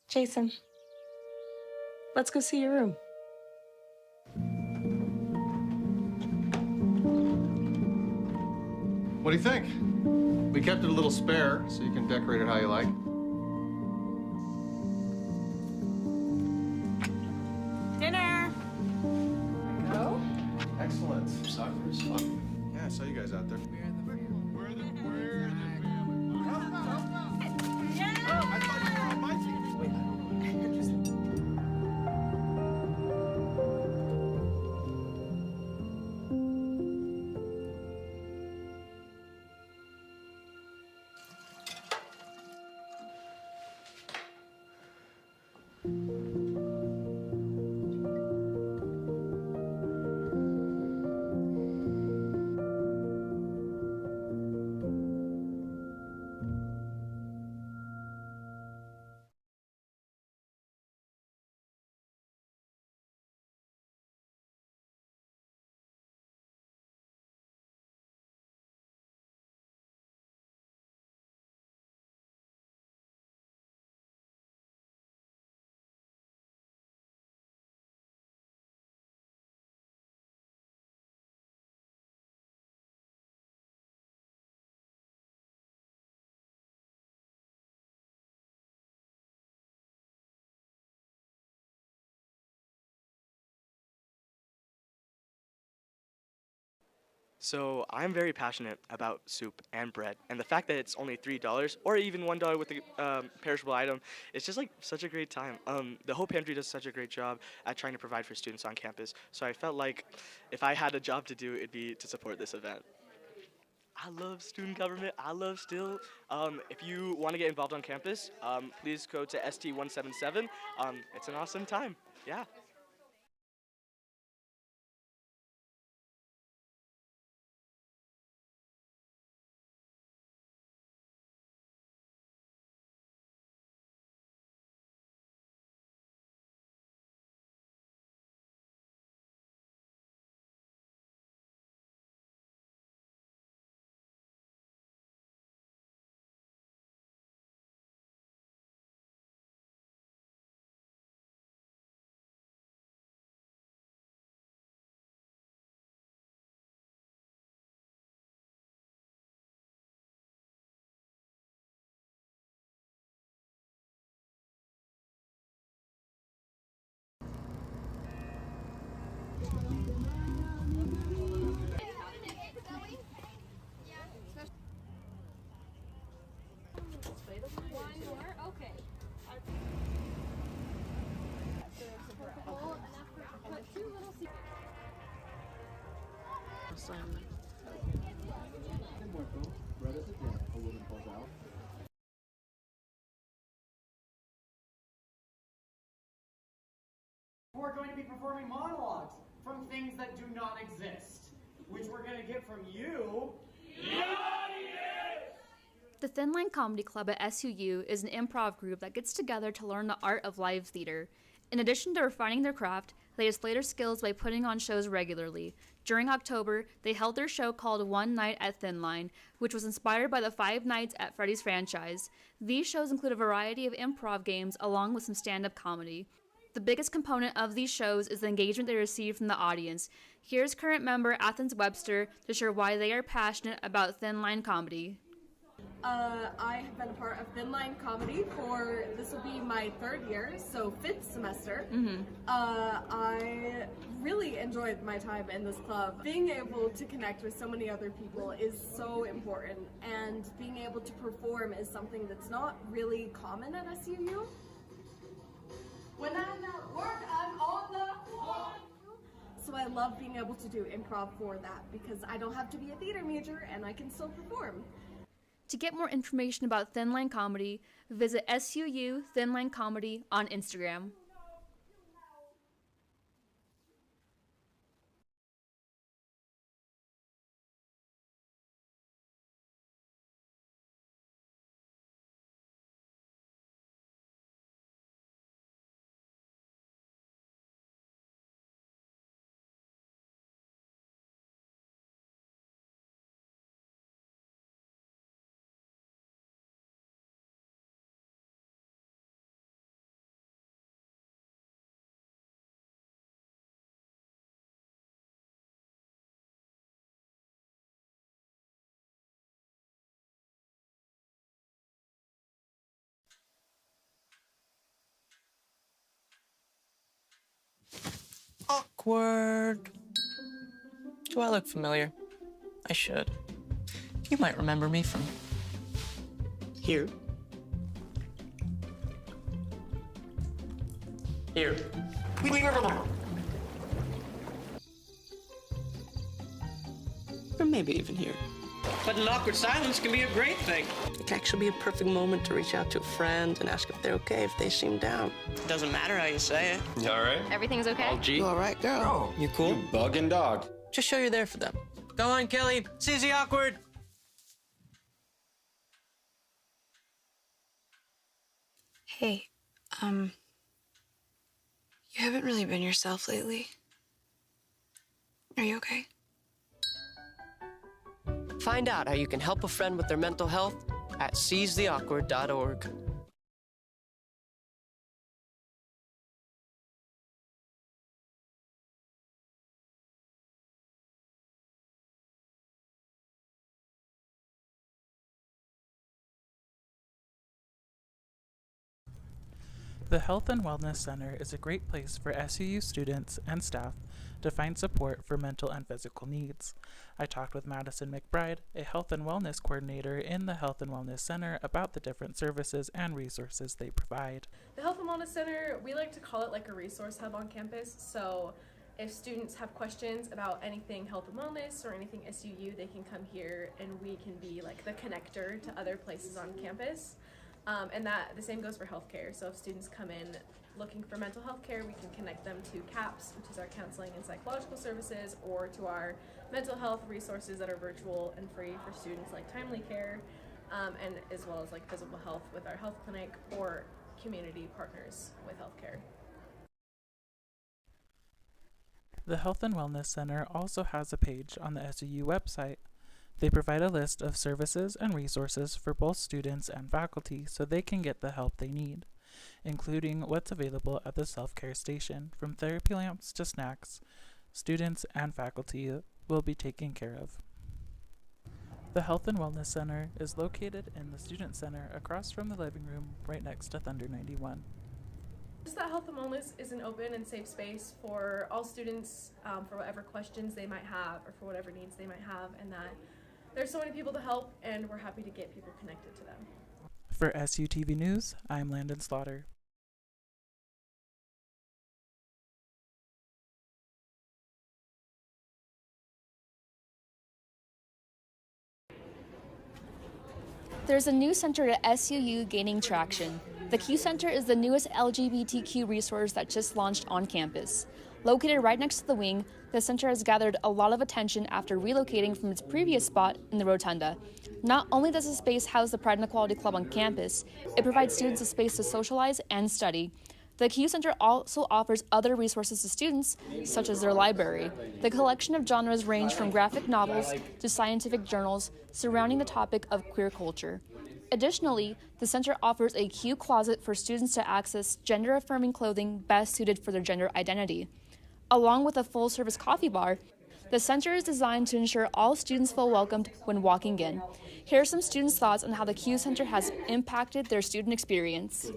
Jason, let's go see your room. What do you think? We kept it a little spare, so you can decorate it how you like. Dinner! Go? Excellent. Soccer is fun. Yeah, I saw you guys out there. We're the family. Yeah! Oh, I thought you were on my team. Wait, So I'm very passionate about soup and bread, and the fact that it's only $3 or even $1 with the perishable item, it's just like such a great time. The whole pantry does such a great job at trying to provide for students on campus. So I felt like if I had a job to do, it'd be to support this event. I love student government. I love still. If you want to get involved on campus, please go to ST177. It's an awesome time. Yeah. We're going to be performing monologues from things that do not exist, which we're going to get from you. The Thin Line Comedy Club at SUU is an improv group that gets together to learn the art of live theater. In addition to refining their craft, they display their skills by putting on shows regularly. During October, they held their show called One Night at Thin Line, which was inspired by the Five Nights at Freddy's franchise. These shows include a variety of improv games along with some stand-up comedy. The biggest component of these shows is the engagement they receive from the audience. Here's current member Athens Webster to share why they are passionate about Thin Line Comedy. I have been a part of Thin Line Comedy for, this will be my third year, so fifth semester. I really enjoyed my time in this club. Being able to connect with so many other people is so important, and being able to perform is something that's not really common at SUU. When I'm at work, I'm on the clock. So I love being able to do improv for that because I don't have to be a theater major and I can still perform. To get more information about Thin Line Comedy, visit SUU Thin Line Comedy on Instagram. Awkward. Do I look familiar? I should. You might remember me from here. Here. Or maybe even here. But an awkward silence can be a great thing. It can actually be a perfect moment to reach out to a friend and ask if they're okay if they seem down. It doesn't matter how you say it. You all right? Everything's okay? All G? You all right, girl? You cool? You bugging dog. Just show you're there for them. Go on, Kelly. Seize the awkward. Hey, you haven't really been yourself lately. Are you okay? Find out how you can help a friend with their mental health at seizetheawkward.org. The Health and Wellness Center is a great place for SUU students and staff to find support for mental and physical needs. I talked with Madison McBride, a health and wellness coordinator in the Health and Wellness Center, about the different services and resources they provide. The Health and Wellness Center, we like to call it like a resource hub on campus. So if students have questions about anything health and wellness or anything SUU, they can come here and we can be like the connector to other places on campus. And that the same goes for healthcare. So if students come in looking for mental health care, we can connect them to CAPS, which is our counseling and psychological services, or to our mental health resources that are virtual and free for students, like Timely Care, and as well as like physical health with our health clinic, or community partners with healthcare. The Health and Wellness Center also has a page on the SUU website. They provide a list of services and resources for both students and faculty so they can get the help they need, including what's available at the self-care station. From therapy lamps to snacks, students and faculty will be taken care of. The Health and Wellness Center is located in the Student Center across from the living room right next to Thunder 91. Just that health and wellness is an open and safe space for all students, for whatever questions they might have or for whatever needs they might have, and that there's so many people to help, and we're happy to get people connected to them. For SUTV News, I'm Landon Slaughter. There's a new center at SUU gaining traction. The Q Center is the newest LGBTQ resource that just launched on campus. Located right next to the wing, the center has gathered a lot of attention after relocating from its previous spot in the rotunda. Not only does the space house the Pride and Equality Club on campus, it provides students a space to socialize and study. The Q Center also offers other resources to students, such as their library. The collection of genres range from graphic novels to scientific journals surrounding the topic of queer culture. Additionally, the center offers a Q closet for students to access gender-affirming clothing best suited for their gender identity. Along with a full-service coffee bar, the center is designed to ensure all students feel welcomed when walking in. Here are some students' thoughts on how the Q Center has impacted their student experience.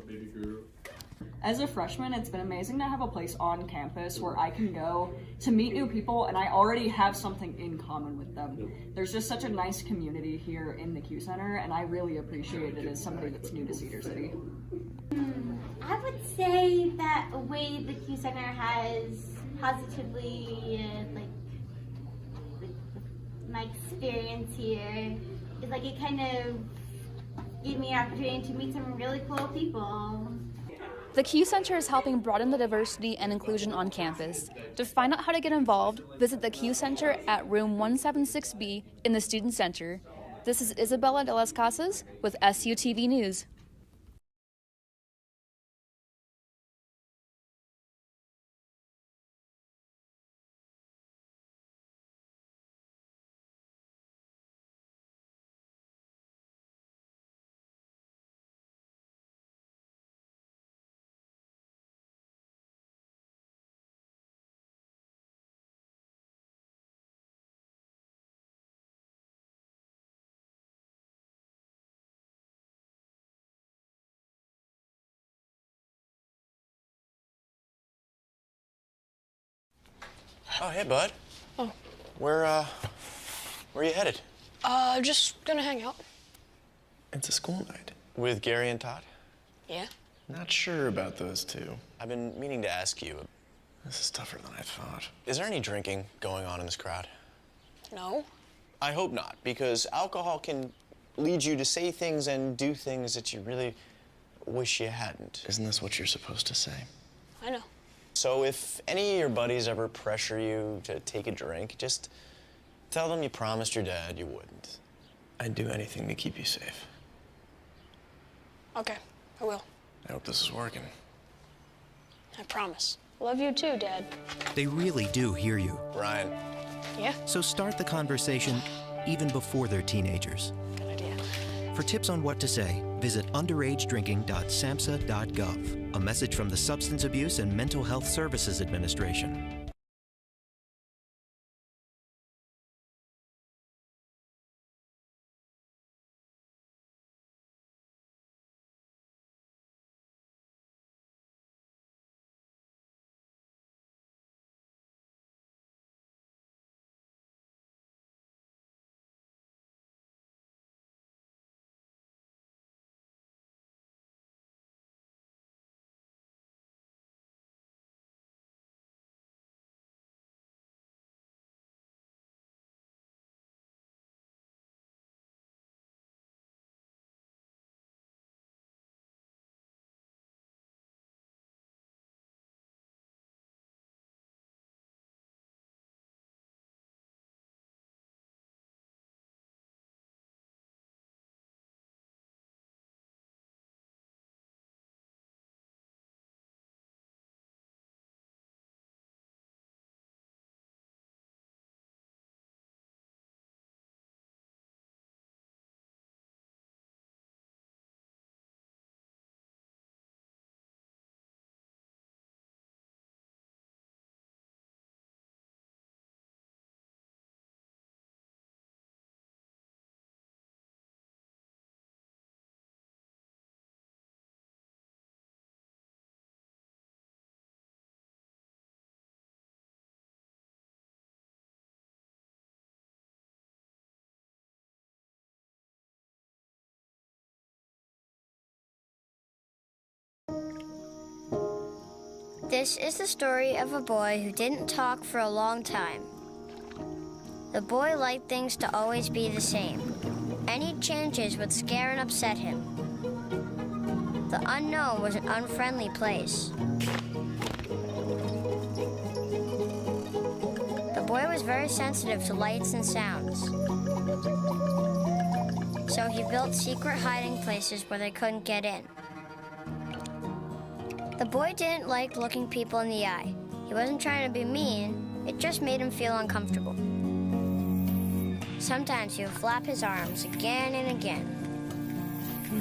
As a freshman, it's been amazing to have a place on campus where I can go to meet new people, and I already have something in common with them. There's just such a nice community here in the Q Center, and I really appreciate it as somebody that's new to Cedar City. I would say that a way the Q Center has positively, my experience here is like it kind of gave me an opportunity to meet some really cool people. The Q Center is helping broaden the diversity and inclusion on campus. To find out how to get involved, visit the Q Center at room 176B in the Student Center. This is Isabella de las Casas with SUTV News. Oh, hey, bud. Oh. Where are you headed? Just gonna hang out. It's a school night. With Gary and Todd? Yeah? Not sure about those two. I've been meaning to ask you. This is tougher than I thought. Is there any drinking going on in this crowd? No. I hope not, because alcohol can lead you to say things and do things that you really wish you hadn't. Isn't this what you're supposed to say? I know. So if any of your buddies ever pressure you to take a drink, just tell them you promised your dad you wouldn't. I'd do anything to keep you safe. Okay, I will. I hope this is working. I promise. Love you too, Dad. They really do hear you. Ryan. Yeah? So start the conversation even before they're teenagers. Good idea. For tips on what to say, visit underagedrinking.samhsa.gov. A message from the Substance Abuse and Mental Health Services Administration. This is the story of a boy who didn't talk for a long time. The boy liked things to always be the same. Any changes would scare and upset him. The unknown was an unfriendly place. The boy was very sensitive to lights and sounds. So he built secret hiding places where they couldn't get in. The boy didn't like looking people in the eye. He wasn't trying to be mean, it just made him feel uncomfortable. Sometimes he would flap his arms again and again.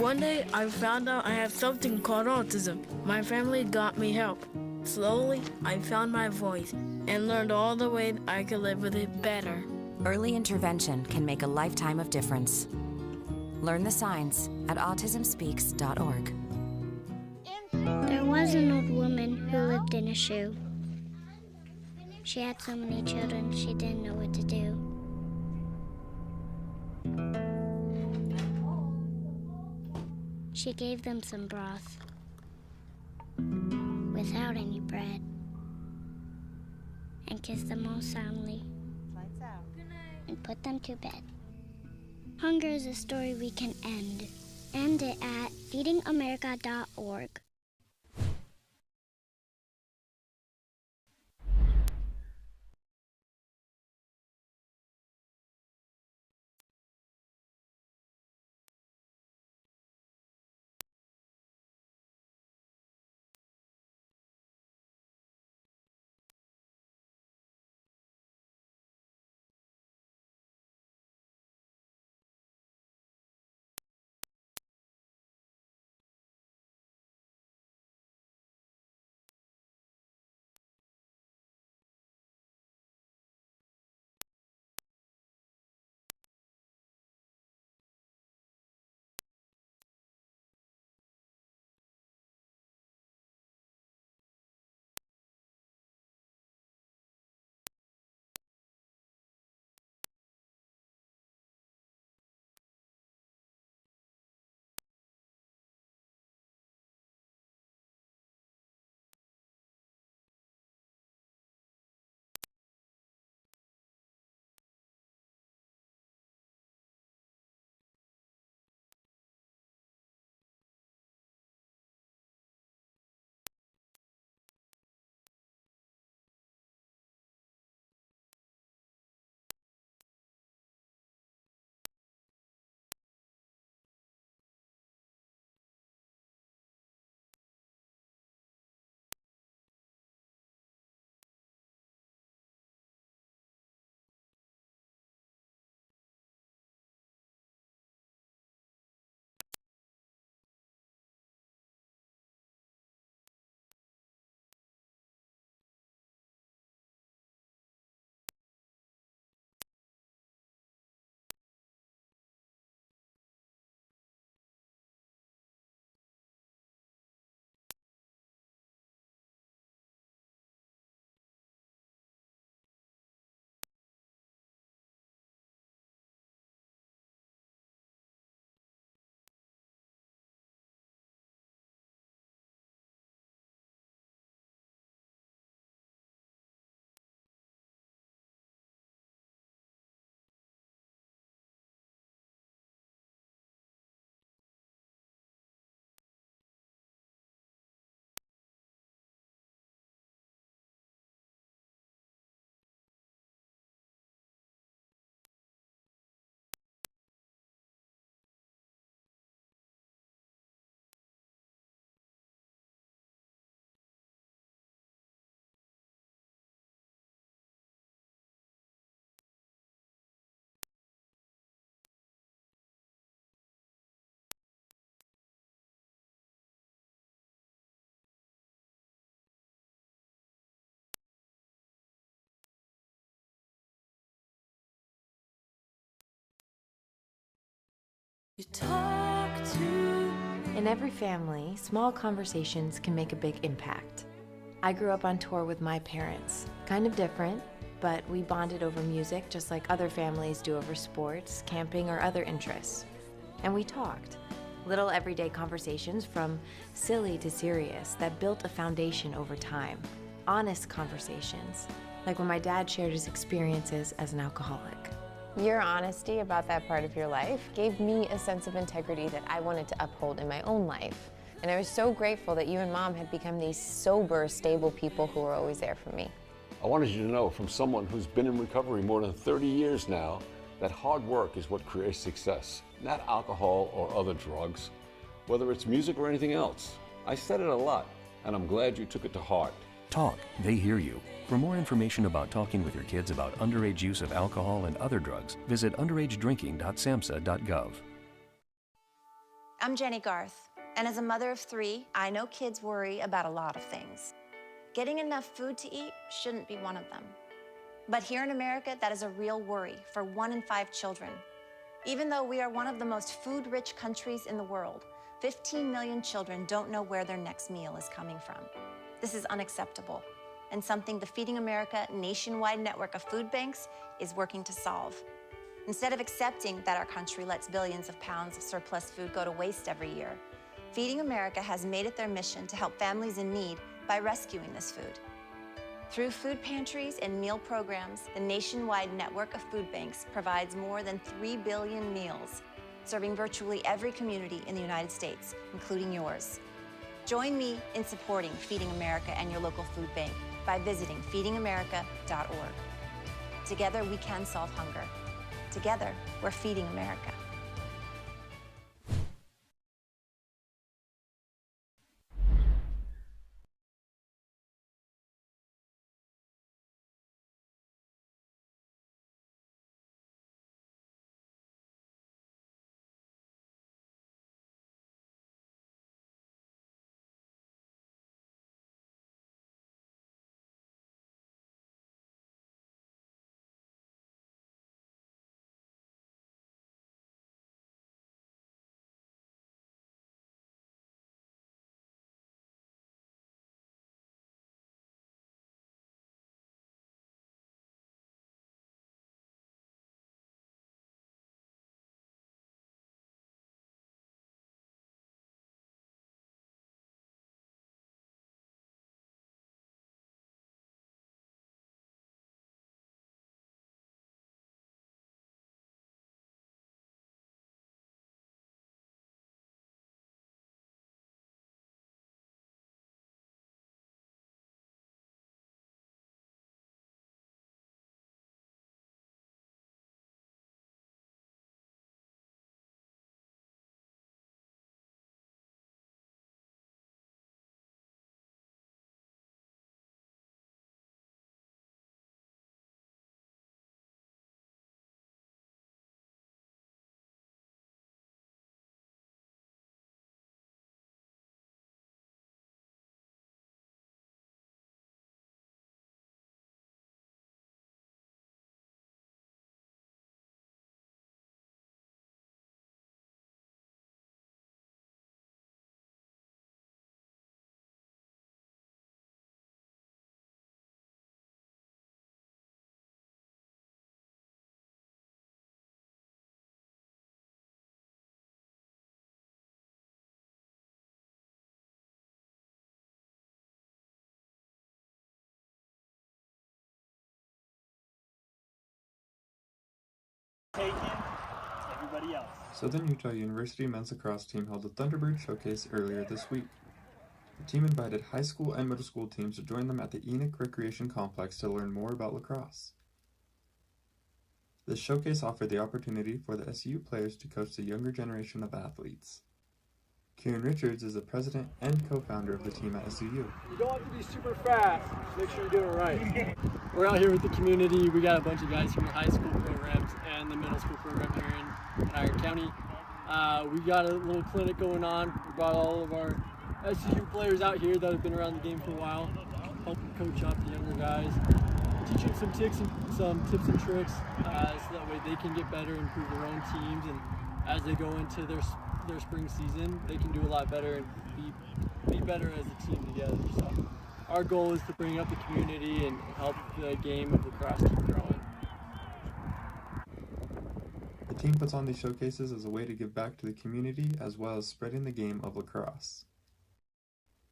One day, I found out I have something called autism. My family got me help. Slowly, I found my voice and learned all the ways I could live with it better. Early intervention can make a lifetime of difference. Learn the signs at autismspeaks.org. There was an old woman who lived in a shoe. She had so many children, she didn't know what to do. She gave them some broth without any bread and kissed them all soundly and put them to bed. Hunger is a story we can end. End it at feedingamerica.org. talk to. In every family, small conversations can make a big impact. I grew up on tour with my parents. Kind of different, but we bonded over music just like other families do over sports, camping, or other interests. And we talked. Little everyday conversations from silly to serious that built a foundation over time. Honest conversations, like when my dad shared his experiences as an alcoholic. Your honesty about that part of your life gave me a sense of integrity that I wanted to uphold in my own life. And I was so grateful that you and Mom had become these sober, stable people who were always there for me. I wanted you to know from someone who's been in recovery more than 30 years now that hard work is what creates success, not alcohol or other drugs, whether it's music or anything else. I said it a lot, and I'm glad you took it to heart. Talk, they hear you. For more information about talking with your kids about underage use of alcohol and other drugs, visit underagedrinking.samhsa.gov. I'm Jenny Garth, and as a mother of 3, I know kids worry about a lot of things. Getting enough food to eat shouldn't be one of them. But here in America, that is a real worry for 1 in 5 children. Even though we are one of the most food-rich countries in the world, 15 million children don't know where their next meal is coming from. This is unacceptable, and something the Feeding America nationwide network of food banks is working to solve. Instead of accepting that our country lets billions of pounds of surplus food go to waste every year, Feeding America has made it their mission to help families in need by rescuing this food. Through food pantries and meal programs, the nationwide network of food banks provides more than 3 billion meals, serving virtually every community in the United States, including yours. Join me in supporting Feeding America and your local food bank by visiting feedingamerica.org. Together, we can solve hunger. Together, we're Feeding America. Everybody else. Southern Utah University men's lacrosse team held a Thunderbird showcase earlier this week. The team invited high school and middle school teams to join them at the Enoch Recreation Complex to learn more about lacrosse. This showcase offered the opportunity for the SU players to coach the younger generation of athletes. Kieran Richards is the president and co-founder of the team at SUU. You don't have to be super fast, make sure you're doing it right. We're out here with the community. We got a bunch of guys from the high school programs and the middle school program here in Iron County. We got a little clinic going on. We brought all of our SUU players out here that have been around the game for a while, helping coach up the younger guys, teach them some tips and tricks so that way they can get better, improve their own teams, and as they go into their spring season, they can do a lot better and be better as a team together. So our goal is to bring up the community and help the game of lacrosse keep growing. The team puts on these showcases as a way to give back to the community as well as spreading the game of lacrosse.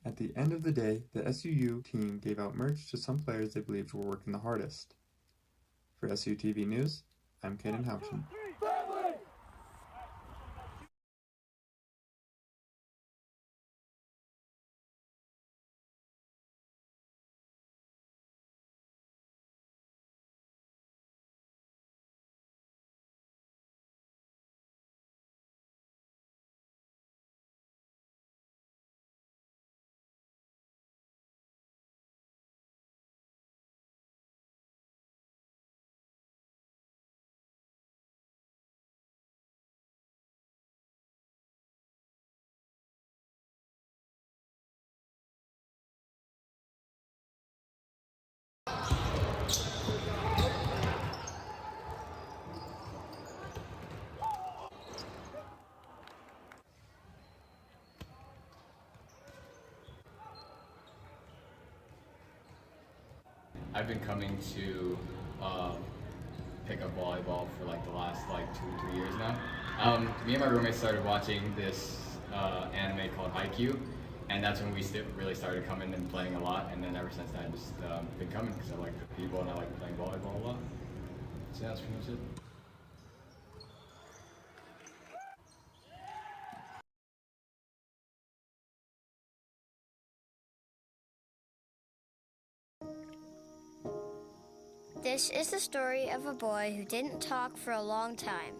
At the end of the day, the SUU team gave out merch to some players they believed were working the hardest. For SUTV News, I'm Caden Houchin. I've been coming to pick up volleyball for like the last 2-3 years now. Me and my roommates started watching this anime called Haikyuu, and that's when we really started coming and playing a lot. And then ever since then, I've just been coming because I like the people and I like playing volleyball a lot. So yeah, that's pretty much it. This is the story of a boy who didn't talk for a long time.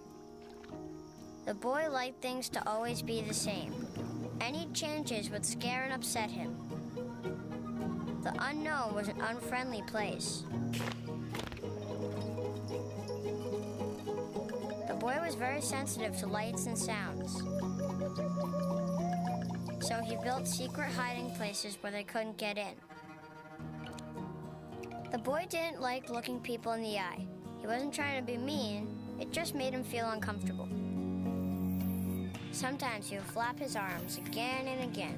The boy liked things to always be the same. Any changes would scare and upset him. The unknown was an unfriendly place. The boy was very sensitive to lights and sounds. So he built secret hiding places where they couldn't get in. The boy didn't like looking people in the eye. He wasn't trying to be mean, it just made him feel uncomfortable. Sometimes he would flap his arms again and again.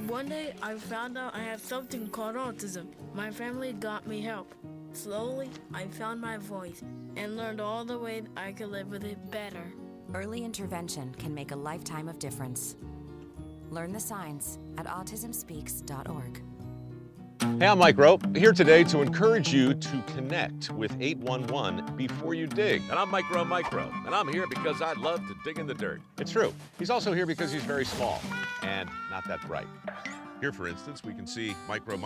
One day, I found out I have something called autism. My family got me help. Slowly, I found my voice and learned all the ways I could live with it better. Early intervention can make a lifetime of difference. Learn the signs at autismspeaks.org. Hey, I'm Mike Rowe, here today to encourage you to connect with 811 before you dig. And I'm Mike Rowe, and I'm here because I love to dig in the dirt. It's true. He's also here because he's very small and not that bright. Here, for instance, we can see Micro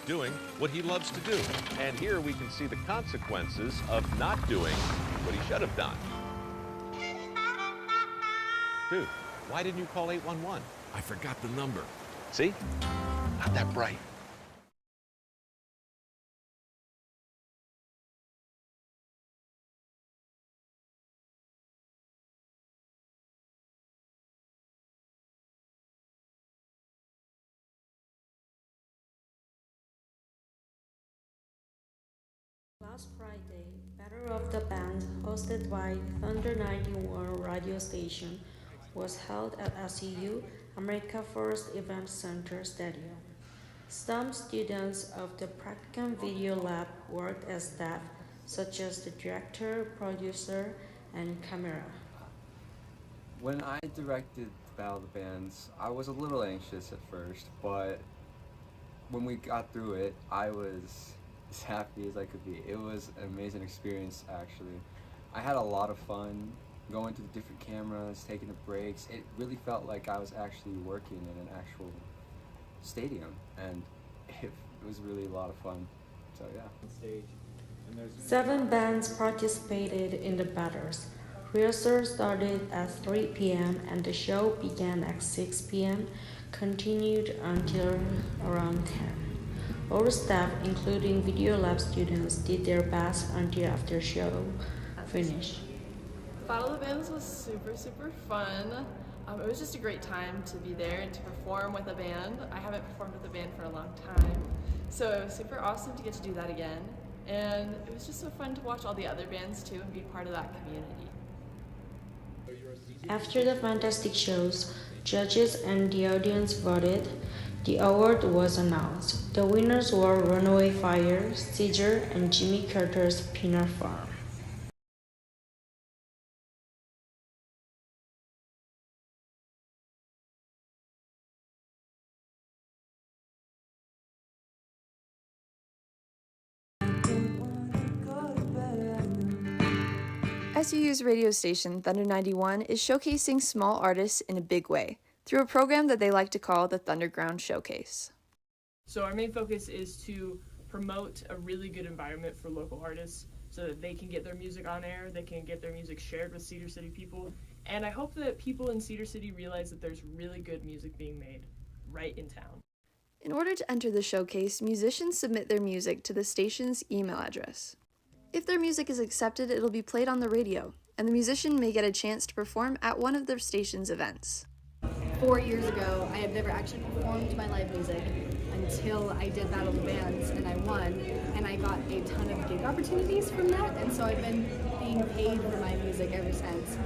doing what he loves to do. And here we can see the consequences of not doing what he should have done. Dude, why didn't you call 811? I forgot the number. See? Not that bright. Last Friday, Battle of the Bands, hosted by Thunder 91 radio station, was held at SUU America First Event Center Stadium. Some students of the Practicum Video Lab worked as staff, such as the director, producer, and camera. When I directed Battle of the Bands, I was a little anxious at first, but when we got through it, I was as happy as I could be. It was an amazing experience, actually. I had a lot of fun going to the different cameras, taking the breaks. It really felt like I was actually working in an actual stadium, and it was really a lot of fun. So yeah. 7 bands participated in the battles. Rehearsal started at 3 p.m. and the show began at 6 p.m., continued until around 10. All staff, including Video Lab students, did their best until after show finished. Battle of the Bands was super fun. It was just a great time to be there and to perform with a band. I haven't performed with a band for a long time, so it was super awesome to get to do that again. And it was just so fun to watch all the other bands too and be part of that community. After the fantastic shows, judges and the audience voted, the award was announced. The winners were Runaway Fire, Cedar, and Jimmy Carter's Peanut Farm. SUU's radio station, Thunder 91, is showcasing small artists in a big way through a program that they like to call the Thunderground Showcase. So our main focus is to promote a really good environment for local artists so that they can get their music on air, they can get their music shared with Cedar City people, and I hope that people in Cedar City realize that there's really good music being made right in town. In order to enter the showcase, musicians submit their music to the station's email address. If their music is accepted, it'll be played on the radio, and the musician may get a chance to perform at one of their station's events. 4 years ago, I had never actually performed my live music until I did Battle of the Bands, and I won, and I got a ton of gig opportunities from that, and so I've been being paid for my music ever since.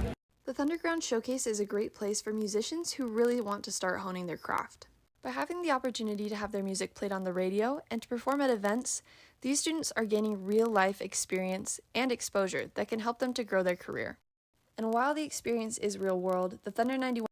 The Thunderground Showcase is a great place for musicians who really want to start honing their craft. By having the opportunity to have their music played on the radio and to perform at events, these students are gaining real-life experience and exposure that can help them to grow their career. And while the experience is real-world, the Thunder 91